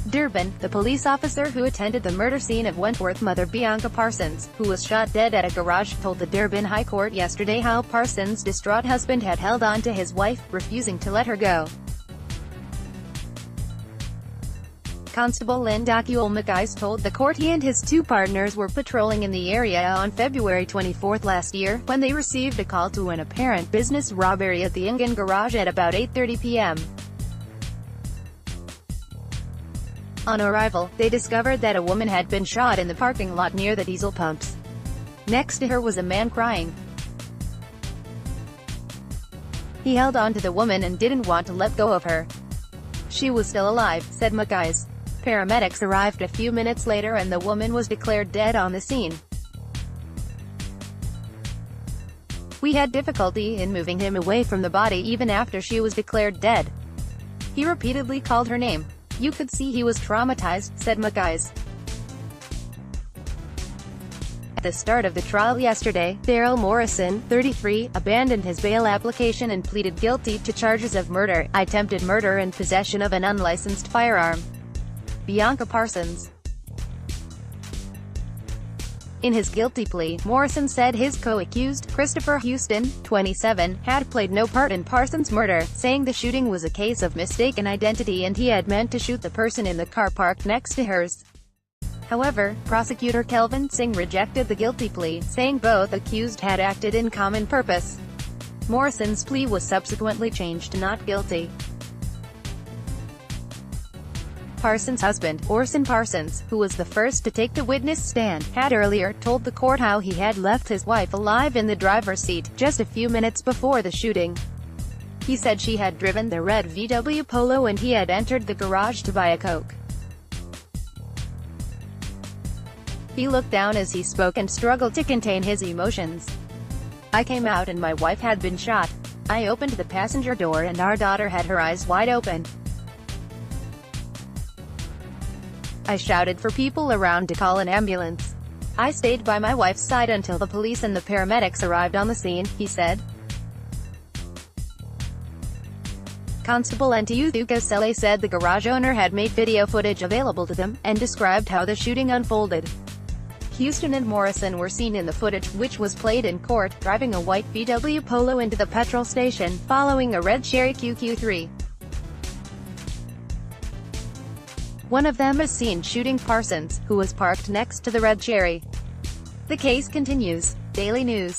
Durban, the police officer who attended the murder scene of Wentworth mother Bianca Parsons, who was shot dead at a garage, told the Durban High Court yesterday how Parsons' distraught husband had held on to his wife, refusing to let her go. Constable Lindokuhle Mkhize told the court he and his two partners were patrolling in the area on February 24 last year, when they received a call to an apparent business robbery at the Engen Garage at about 8:30 p.m. On arrival, they discovered that a woman had been shot in the parking lot near the diesel pumps. Next to her was a man crying. He held on to the woman and didn't want to let go of her. She was still alive, said Mkhize. Paramedics arrived a few minutes later and the woman was declared dead on the scene. We had difficulty in moving him away from the body even after she was declared dead. He repeatedly called her name. You could see he was traumatized, said Mkhize. At the start of the trial yesterday, Daryl Morrison, 33, abandoned his bail application and pleaded guilty to charges of murder, attempted murder and possession of an unlicensed firearm. Bianca Parsons. In his guilty plea, Morrison said his co-accused, Christopher Houston, 27, had played no part in Parsons' murder, saying the shooting was a case of mistaken identity and he had meant to shoot the person in the car parked next to hers. However, prosecutor Kelvin Singh rejected the guilty plea, saying both accused had acted in common purpose. Morrison's plea was subsequently changed to not guilty. Parsons' husband, Orson Parsons, who was the first to take the witness stand, had earlier told the court how he had left his wife alive in the driver's seat, just a few minutes before the shooting. He said she had driven the red VW Polo and he had entered the garage to buy a Coke. He looked down as he spoke and struggled to contain his emotions. I came out and my wife had been shot. I opened the passenger door and our daughter had her eyes wide open. I shouted for people around to call an ambulance. I stayed by my wife's side until the police and the paramedics arrived on the scene, he said. Constable Lindokuhle Mkhize said the garage owner had made video footage available to them, and described how the shooting unfolded. Houston and Morrison were seen in the footage, which was played in court, driving a white VW Polo into the petrol station, following a red Cherry QQ3. One of them is seen shooting Parsons, who was parked next to the red Cherry. The case continues. Daily News.